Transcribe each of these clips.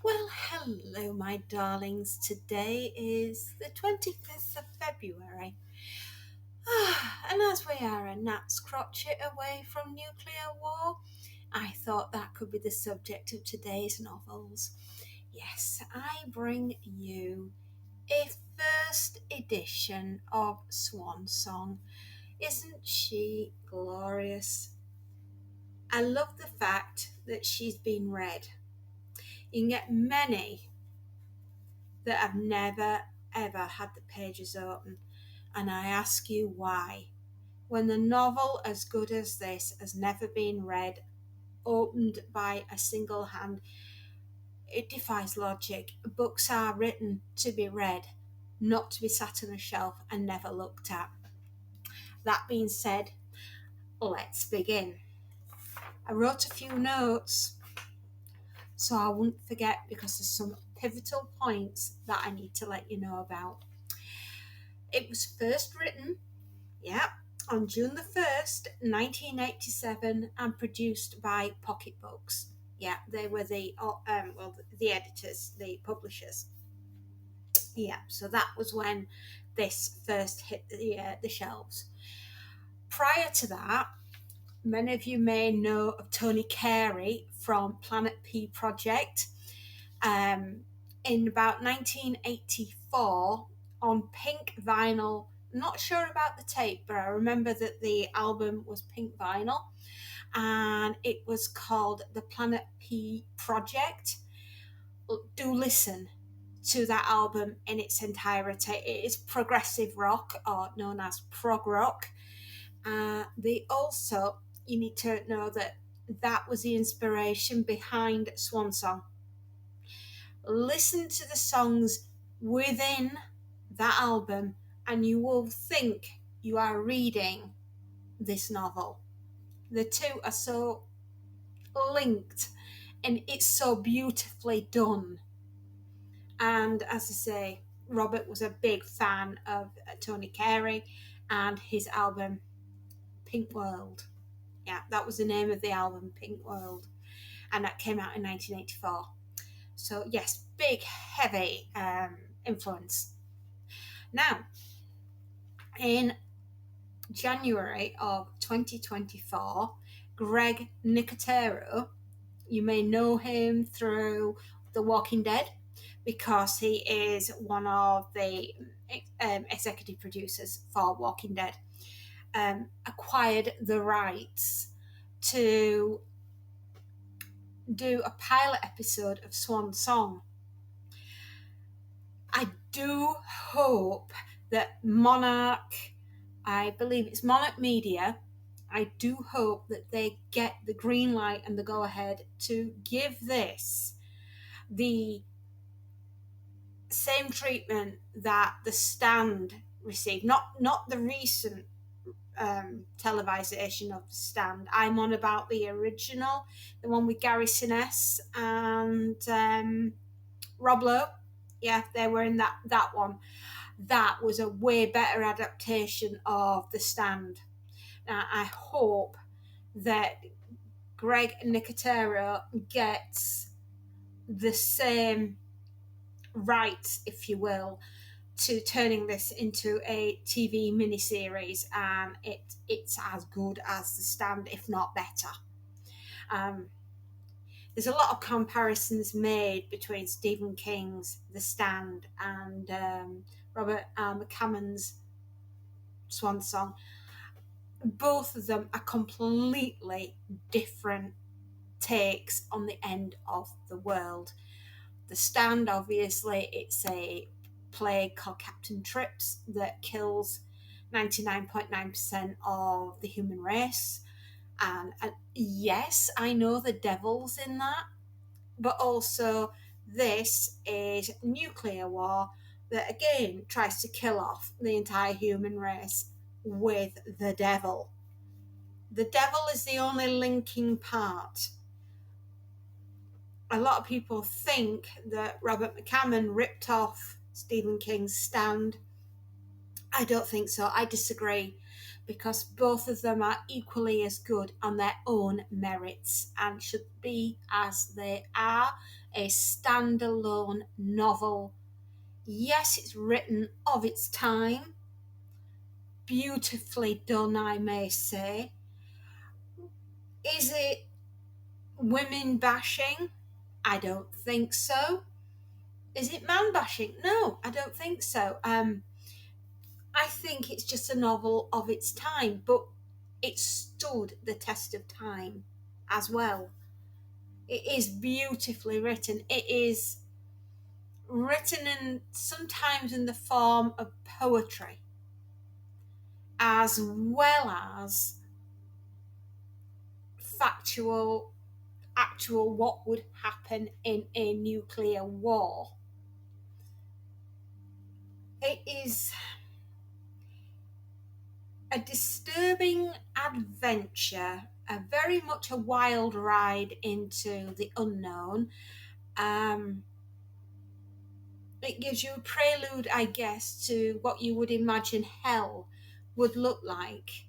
Well, hello, my darlings. Today is the 25th of February. And as we are a gnat's crotchet away from nuclear war, I thought that could be the subject of today's novels. Yes, I bring you a first edition of Swan Song. Isn't she glorious? I love the fact that she's been read. You can get many that have never ever had the pages open, and I ask you why. When the novel as good as this has never been read, opened by a single hand, it defies logic. Books are written to be read, not to be sat on a shelf and never looked at. That being said, let's begin. I wrote a few notes so I wouldn't forget because there's some pivotal points that I need to let you know about. It was first written, yeah, on June the 1st, 1987, and produced by Pocket Books. Yeah, they were the editors, the publishers. Yeah, so that was when this first hit the shelves. Prior to that, many of you may know of Tony Carey from Planet P Project. In about 1984, on pink vinyl. Not sure about the tape, but I remember that the album was pink vinyl and it was called the Planet P Project. Do listen to that album in its entirety. It is progressive rock, or known as prog rock. They also, you need to know that that was the inspiration behind Swan Song. Listen to the songs within that album and you will think you are reading this novel. The two are so linked and it's so beautifully done. And as I say, Robert was a big fan of Tony Carey and his album Pink World. Yeah, that was the name of the album, Pink World. And that came out in 1984. So, yes, big, heavy influence. Now, in January of 2024, Greg Nicotero, you may know him through The Walking Dead because he is one of the executive producers for Walking Dead, acquired the rights to do a pilot episode of Swan Song. I do hope that I believe it's Monarch Media, I do hope that they get the green light and the go ahead to give this the same treatment that The Stand received. Not the recent televisation of The Stand. I'm on about the original, the one with Gary Sinise and Rob Lowe. Yeah, they were in that one. That was a way better adaptation of The Stand. Now, I hope that Greg Nicotero gets the same rights, if you will, to turning this into a TV miniseries, and it's as good as The Stand, if not better. There's a lot of comparisons made between Stephen King's The Stand and Robert R McCammon's Swan Song. Both of them are completely different takes on the end of the world. The Stand, obviously, it's a plague called Captain Trips that kills 99.9% of the human race. And yes, I know the devil's in that, but also this is nuclear war that again tries to kill off the entire human race with the devil. The devil is the only linking part. A lot of people think that Robert McCammon ripped off Stephen King's Stand. I don't think so. I disagree because both of them are equally as good on their own merits and should be, as they are, a standalone novel. Yes, it's written of its time, beautifully done, I may say. Is it women bashing? I don't think so. Is it man bashing? No, I don't think so. I think it's just a novel of its time, but it stood the test of time as well. It is beautifully written. It is written in sometimes in the form of poetry, as well as factual, actual what would happen in a nuclear war. It is a disturbing adventure, a very much a wild ride into the unknown. It gives you a prelude, I guess, to what you would imagine hell would look like.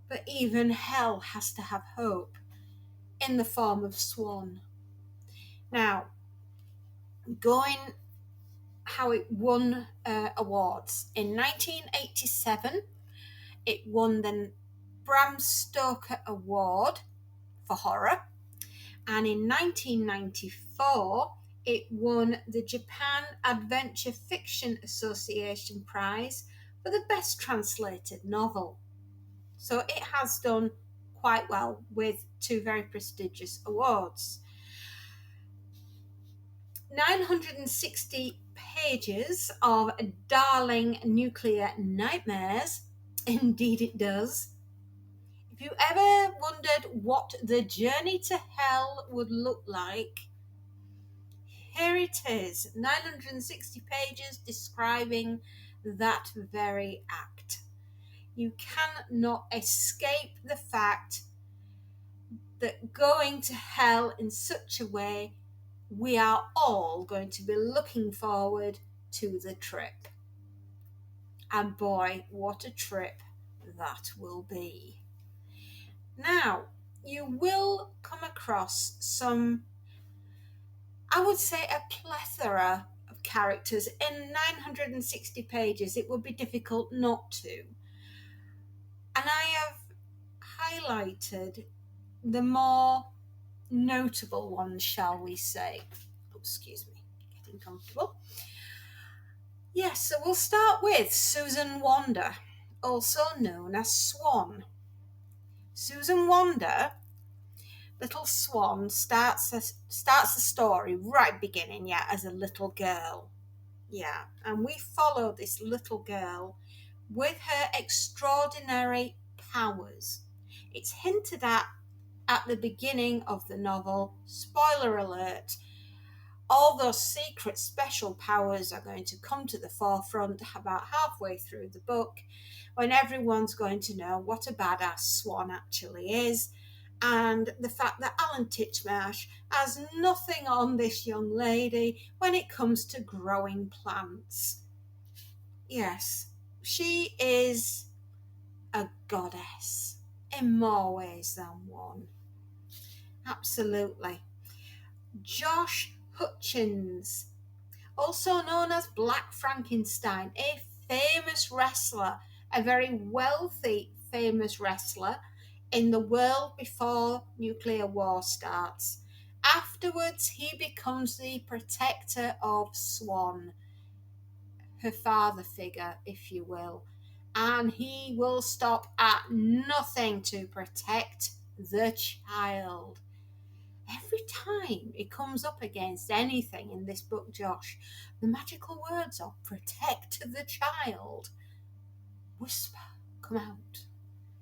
But even hell has to have hope in the form of Swan. Now, going how it won awards. In 1987, it won the Bram Stoker Award for horror. And in 1994, it won the Japan Adventure Fiction Association Prize for the Best Translated Novel. So it has done quite well with two very prestigious awards. 960 pages of darling nuclear nightmares. Indeed it does. If you ever wondered what the journey to hell would look like, here it is, 960 pages describing that very act. You cannot escape the fact that going to hell in such a way, we are all going to be looking forward to the trip. And boy, what a trip that will be. Now, you will come across some, I would say, a plethora of characters. In 960 pages, it would be difficult not to. And I have highlighted the more notable ones, shall we say. Oh, excuse me, getting comfortable. Yes, so we'll start with Susan Wander, also known as Swan. Susan Wander, little Swan, starts the story right beginning, as a little girl. And we follow this little girl with her extraordinary powers. It's hinted at the beginning of the novel. Spoiler alert, all those secret special powers are going to come to the forefront about halfway through the book, when everyone's going to know what a badass Swan actually is, and the fact that Alan Titchmarsh has nothing on this young lady when it comes to growing plants. Yes, she is a goddess in more ways than one. Absolutely. Josh Hutchins, also known as Black Frankenstein, a famous wrestler, a very wealthy famous wrestler in the world before nuclear war starts. Afterwards, he becomes the protector of Swan, her father figure, if you will, and he will stop at nothing to protect the child. Every time it comes up against anything in this book, Josh, the magical words are protect the child. Whisper, come out.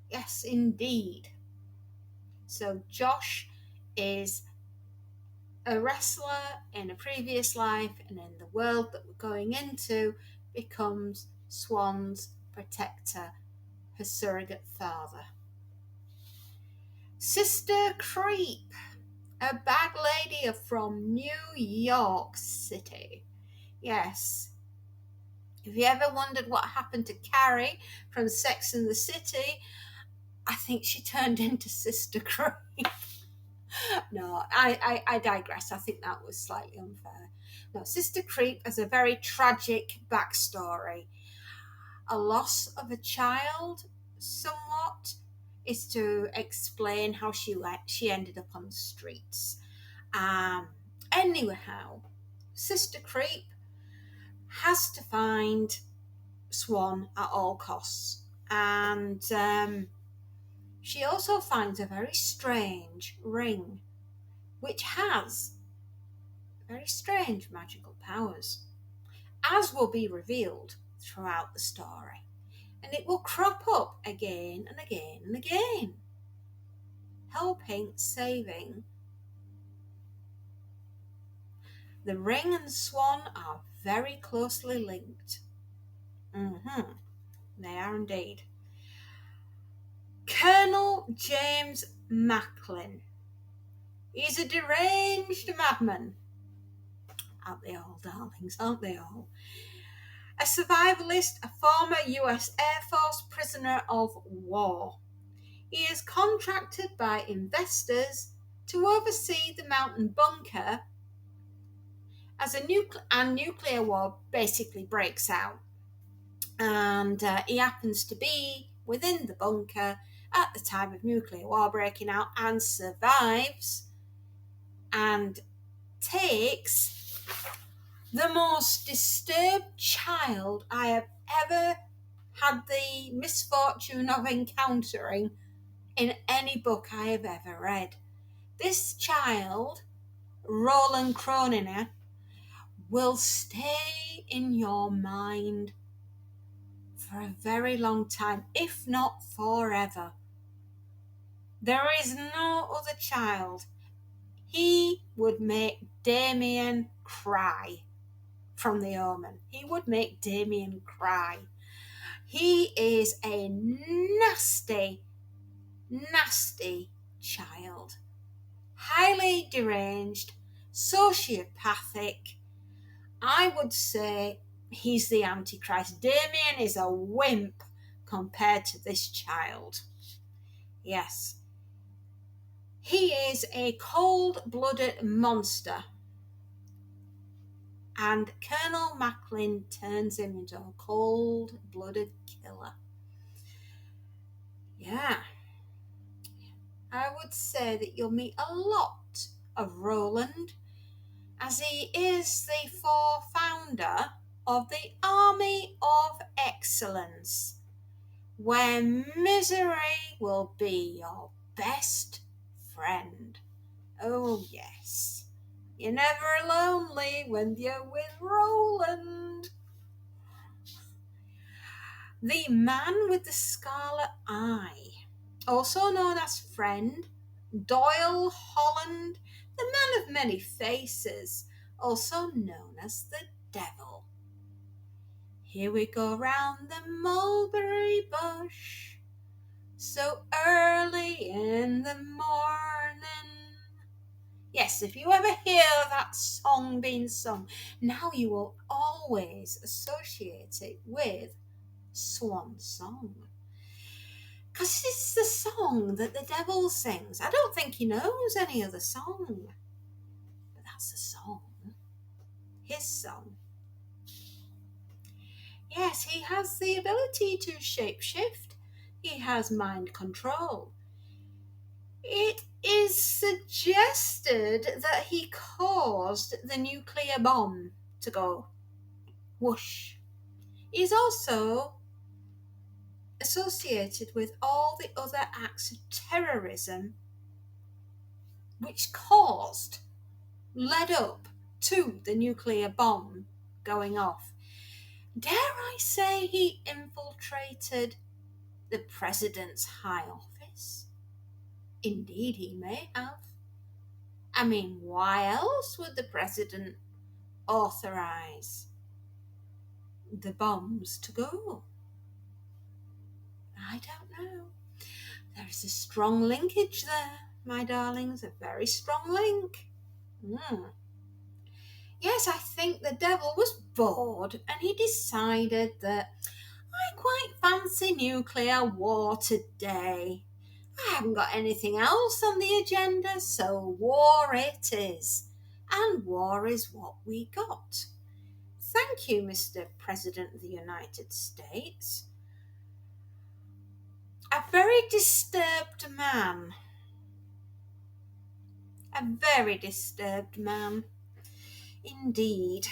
Yes, indeed. So Josh is a wrestler in a previous life, and in the world that we're going into, becomes Swan's protector, her surrogate father. Sister Creep, a bag lady from New York City. Yes, If you ever wondered what happened to Carrie from Sex and the City, I think she turned into Sister Creep. No, I digress. I think that was slightly unfair. No, Sister Creep has a very tragic backstory. A loss of a child, somewhat, is to explain how she ended up on the streets. Um, Anyhow, Sister Creep has to find Swan at all costs, and she also finds a very strange ring which has very strange magical powers, as will be revealed throughout the story. And it will crop up again and again and again, helping saving. The ring and Swan are very closely linked. They are indeed. Colonel James Macklin. He's a deranged madman. Aren't they all, darlings? Aren't they all? A survivalist, a former US Air Force prisoner of war. He is contracted by investors to oversee the mountain bunker as a nuclear war basically breaks out. And he happens to be within the bunker at the time of nuclear war breaking out and survives and takes the most disturbed child I have ever had the misfortune of encountering in any book I have ever read. This child, Roland Croninger, will stay in your mind for a very long time, if not forever. There is no other child. He would make Damien cry from The Omen. He would make Damien cry. He is a nasty, nasty child. Highly deranged, sociopathic. I would say he's the Antichrist. Damien is a wimp compared to this child. Yes. He is a cold-blooded monster. And Colonel Macklin turns him into a cold-blooded killer. Yeah. I would say that you'll meet a lot of Roland, as he is the founder of the Army of Excellence, where misery will be your best friend. Oh, yes. You're never lonely when you're with Roland. The Man with the Scarlet Eye, also known as Friend, Doyle Holland, the Man of Many Faces, also known as the Devil. Here we go round the mulberry bush, so early in the morning. Yes, if you ever hear that song being sung, now you will always associate it with Swan Song. Because it's the song that the devil sings. I don't think he knows any other song. But that's the song. His song. Yes, he has the ability to shapeshift. He has mind control. It is suggested that he caused the nuclear bomb to go whoosh. He's also associated with all the other acts of terrorism which led up to the nuclear bomb going off. Dare I say he infiltrated the president's high office? Indeed, he may have. I mean, why else would the president authorize the bombs to go? I don't know. There is a strong linkage there, my darlings, a very strong link. Yes, I think the devil was bored and he decided that I quite fancy nuclear war today. I haven't got anything else on the agenda, so war it is. And war is what we got. Thank you, Mr. President of the United States. A very disturbed man. A very disturbed man. Indeed.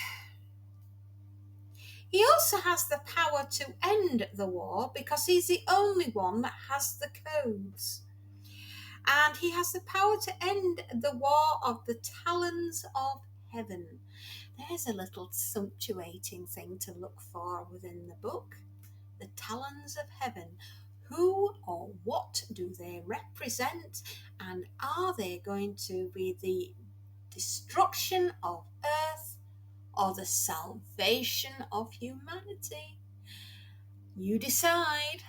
He also has the power to end the war because he's the only one that has the codes. And he has the power to end the war of the talons of heaven. There's a little sumptuating thing to look for within the book. The talons of heaven. Who or what do they represent? And are they going to be the destruction of earth or the salvation of humanity? You decide.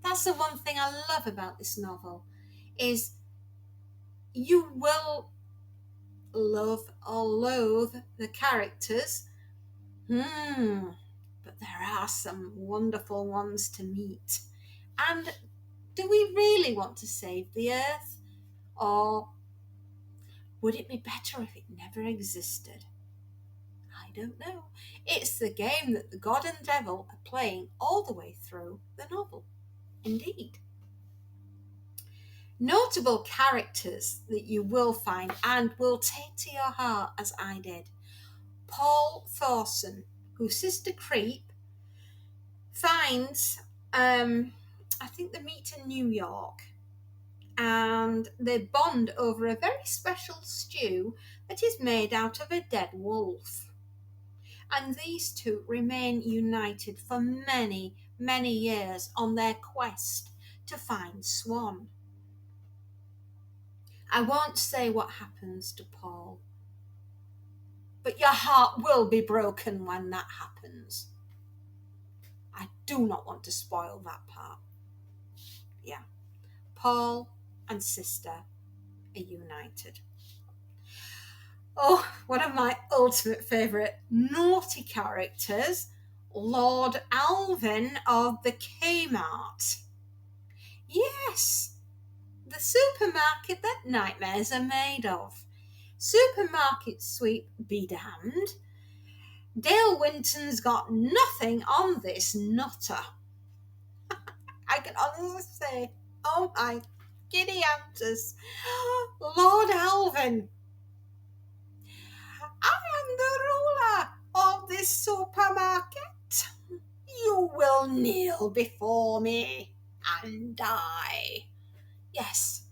That's the one thing I love about this novel, is you will love or loathe the characters, but there are some wonderful ones to meet. And do we really want to save the earth? Or would it be better if it never existed? I don't know. It's the game that the God and Devil are playing all the way through the novel. Indeed. Notable characters that you will find and will take to your heart, as I did. Paul Thorson, whose sister Creep finds, I think they meet in New York, and they bond over a very special stew that is made out of a dead wolf. And these two remain united for many, many years on their quest to find Swan. I won't say what happens to Paul, but your heart will be broken when that happens. I do not want to spoil that part. Yeah. Paul and sister are united. Oh, one of my ultimate favourite naughty characters, Lord Alvin of the Kmart. Yes, the supermarket that nightmares are made of. Supermarket sweep be damned. Dale Winton's got nothing on this nutter. I can honestly say, oh my giddy antus, Lord Alvin, I am the ruler of this supermarket. You will kneel before me and die. Yes,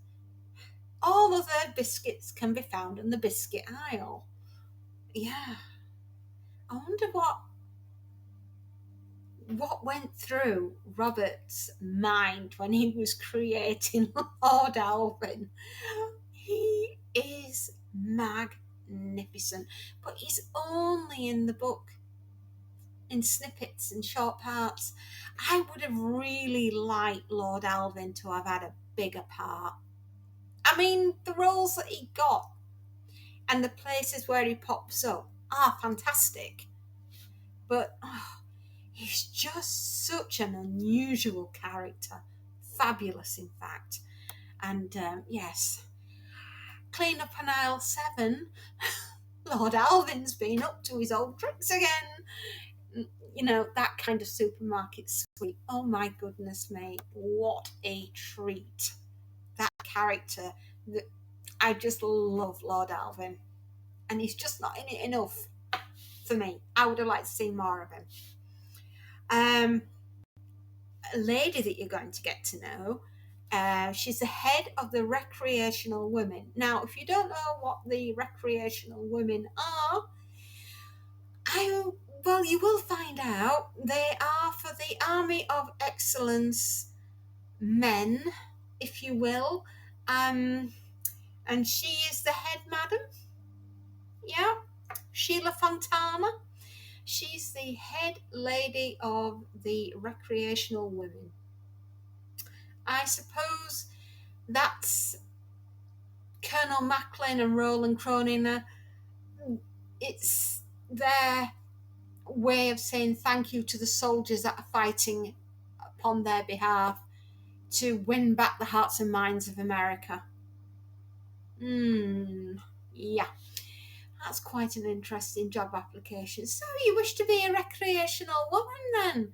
all other biscuits can be found in the biscuit aisle. Yeah, I wonder what went through Robert's mind when he was creating Lord Alvin. He is magnificent, but he's only in the book in snippets and short parts. I would have really liked Lord Alvin to have had a bigger part. I mean, the roles that he got and the places where he pops up are fantastic, but he's just such an unusual character. Fabulous, in fact. And yes, clean up on aisle 7. Lord Alvin's been up to his old tricks again. You know, that kind of supermarket sweep. Oh my goodness, mate. What a treat. That character. I just love Lord Alvin. And he's just not in it enough for me. I would have liked to see more of him. A lady that you're going to get to know, she's the head of the recreational women. Now, if you don't know what the recreational women are, well, you will find out. They are for the Army of Excellence men, if you will. And she is the head madam. Yeah, Sheila Fontana. She's the head lady of the recreational women. I suppose that's Colonel Macklin and Roland Cronin It's their way of saying thank you to the soldiers that are fighting upon their behalf to win back the hearts and minds of America. Yeah, that's quite an interesting job application. So you wish to be a recreational woman then?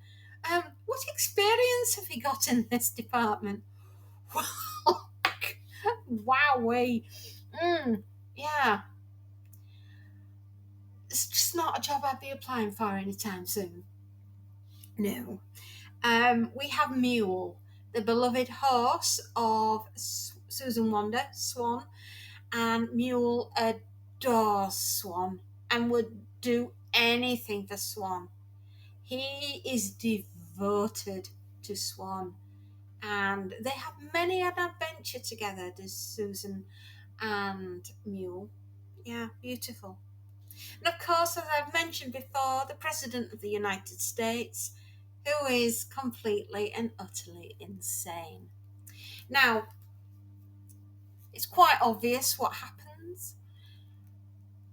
What experience have you got in this department? Wowee. Yeah. It's just not a job I'd be applying for anytime soon. No. We have Mule, the beloved horse of Susan Wonder, Swan, and Mule adores Swan and would do anything for Swan. He is devoted to Swan, and they have many an adventure together, does Susan and Mule. Yeah, beautiful. And of course, as I've mentioned before, the President of the United States, who is completely and utterly insane. Now, it's quite obvious what happens.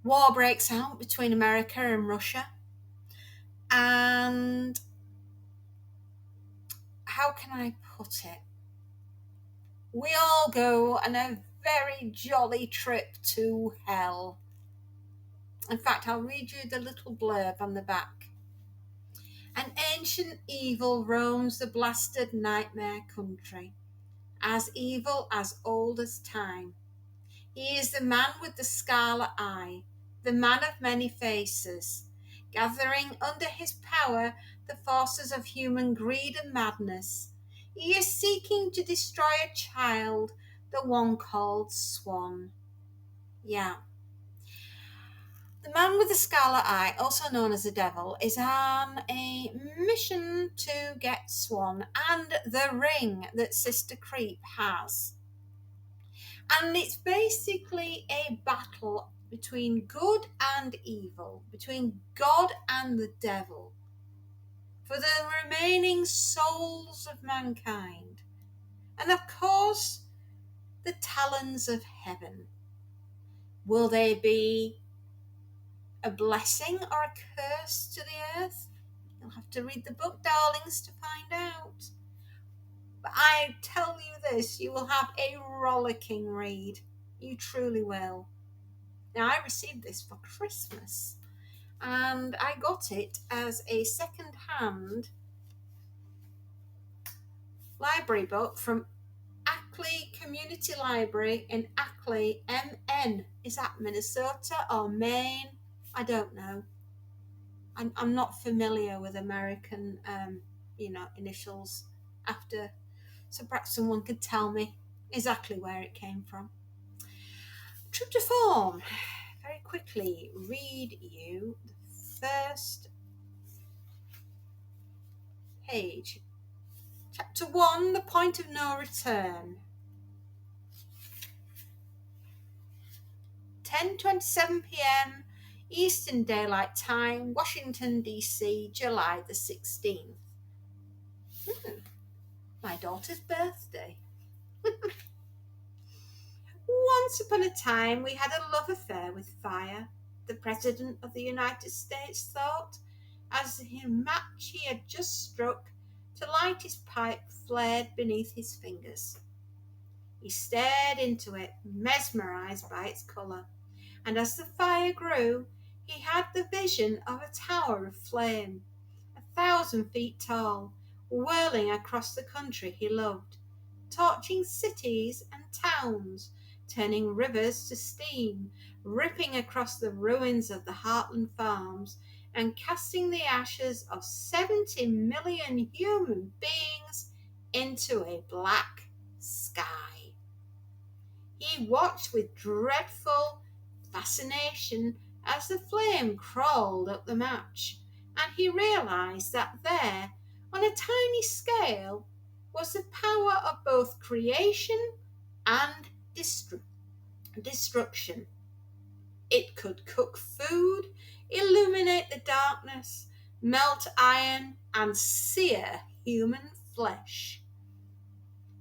War breaks out between America and Russia. And how can I put it? We all go on a very jolly trip to hell. In fact, I'll read you the little blurb on the back. An ancient evil roams the blasted nightmare country, as evil as old as time. He is the man with the scarlet eye, the man of many faces, gathering under his power the forces of human greed and madness. He is seeking to destroy a child, the one called Swan. Yeah. The man with the scarlet eye, also known as the devil, is on a mission to get Swan and the ring that Sister Creep has. And it's basically a battle between good and evil, between God and the devil, for the remaining souls of mankind. And of course, the talons of heaven. Will they be a blessing or a curse to the earth? You'll have to read the book, darlings, to find out. But I tell you this, you will have a rollicking read. You truly will. Now, I received this for Christmas, and I got it as a second-hand library book from Ackley Community Library in Ackley, MN. Is that Minnesota or Maine? I don't know. I'm not familiar with American, initials after, so perhaps someone could tell me exactly where it came from. True to form, very quickly read you the first page. Chapter 1, The Point of No Return. 10:27 p.m. Eastern Daylight Time, Washington, D.C., July the 16th. My daughter's birthday. Once upon a time, we had a love affair with fire, the President of the United States thought, as the match he had just struck to light his pipe flared beneath his fingers. He stared into it, mesmerized by its colour, and as the fire grew, he had the vision of a tower of flame, 1,000 feet tall, whirling across the country he loved, torching cities and towns, turning rivers to steam, ripping across the ruins of the Heartland farms, and casting the ashes of 70 million human beings into a black sky. He watched with dreadful fascination as the flame crawled up the match, and he realized that there, on a tiny scale, was the power of both creation and destruction. It could cook food, illuminate the darkness, melt iron, and sear human flesh.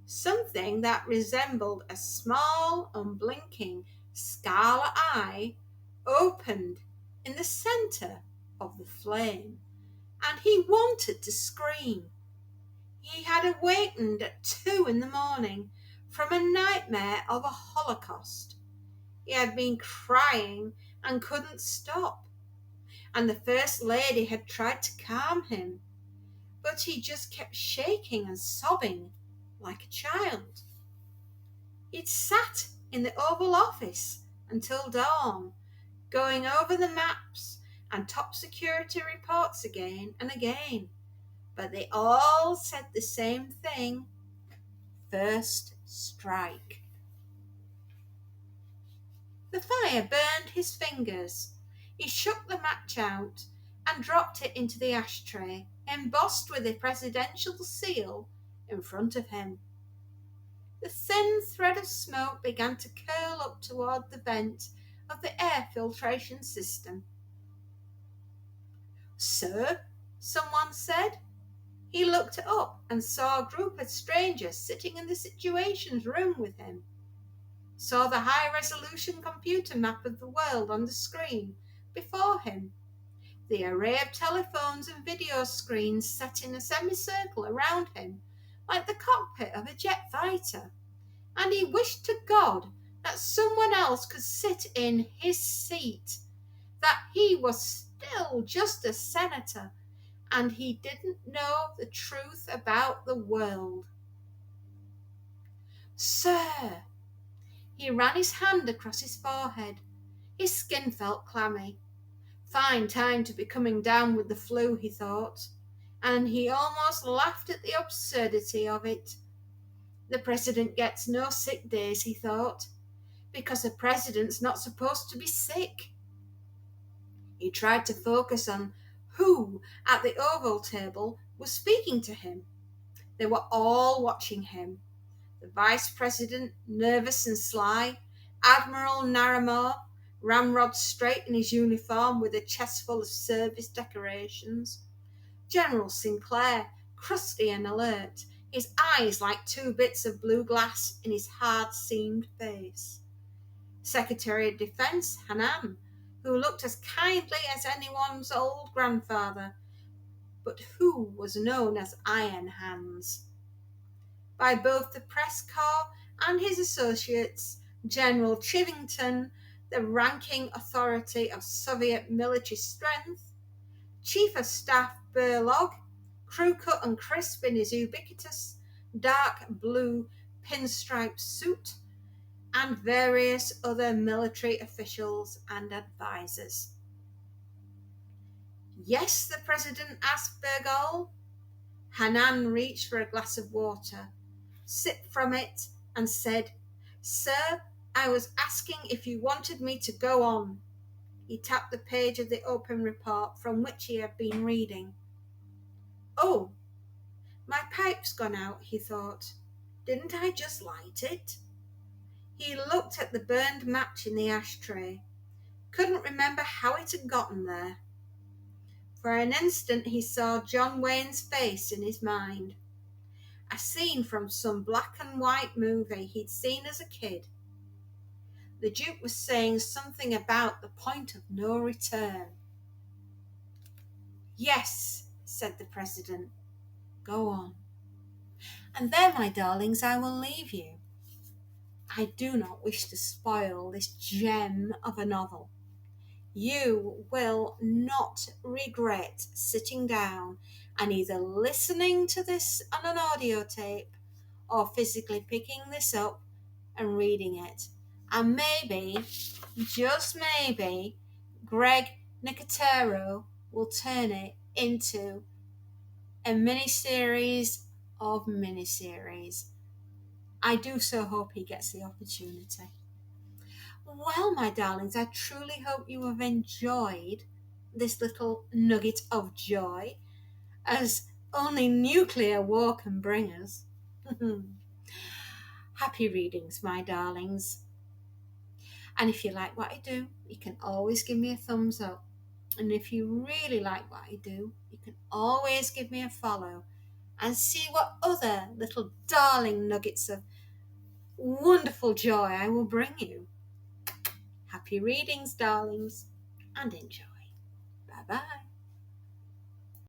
Something that resembled a small, unblinking, scarlet eye opened in the centre of the flame, and he wanted to scream. He had awakened at 2 in the morning from a nightmare of a Holocaust. He had been crying and couldn't stop, and the First Lady had tried to calm him, but he just kept shaking and sobbing like a child. He'd sat in the Oval Office until dawn, going over the maps and top security reports again and again, but they all said the same thing: first strike. The fire burned his fingers. He shook the match out and dropped it into the ashtray, embossed with the presidential seal in front of him. The thin thread of smoke began to curl up toward the vent of the air filtration system. "Sir," someone said. He looked up and saw a group of strangers sitting in the Situations room with him. Saw the high-resolution computer map of the world on the screen before him, the array of telephones and video screens set in a semicircle around him, like the cockpit of a jet fighter, and he wished to God that someone else could sit in his seat, that he was still just a senator, and he didn't know the truth about the world. "Sir!" He ran his hand across his forehead. His skin felt clammy. Fine time to be coming down with the flu, he thought, and he almost laughed at the absurdity of it. The president gets no sick days, he thought, because a president's not supposed to be sick. He tried to focus on who at the Oval table was speaking to him. They were all watching him. The Vice President, nervous and sly, Admiral Naramore, ramrod straight in his uniform with a chest full of service decorations, General Sinclair, crusty and alert, his eyes like two bits of blue glass in his hard-seamed face, Secretary of Defense Hanan, who looked as kindly as anyone's old grandfather, but who was known as Iron Hands, by both the press corps and his associates, General Chivington, the ranking authority of Soviet military strength, Chief of Staff Burlog, crew cut and crisp in his ubiquitous dark blue pinstripe suit, and various other military officials and advisers. "Yes?" the president asked Burgall. Hanan reached for a glass of water, sipped from it, and said, "Sir, I was asking if you wanted me to go on." He tapped the page of the open report from which he had been reading. "Oh, my pipe's gone out," he thought. "Didn't I just light it?" He looked at the burned match in the ashtray. Couldn't remember how it had gotten there. For an instant he saw John Wayne's face in his mind. A scene from some black and white movie he'd seen as a kid. The Duke was saying something about the point of no return. "Yes," said the president. "Go on." And there, my darlings, I will leave you. I do not wish to spoil this gem of a novel. You will not regret sitting down and either listening to this on an audio tape or physically picking this up and reading it. And maybe, just maybe, Greg Nicotero will turn it into a mini-series of mini-series. I do so hope he gets the opportunity. Well, my darlings, I truly hope you have enjoyed this little nugget of joy, as only nuclear war can bring us. Happy readings, my darlings. And if you like what I do, you can always give me a thumbs up. And if you really like what I do, you can always give me a follow and see what other little darling nuggets of wonderful joy I will bring you. Happy readings, darlings. and enjoy. Bye bye.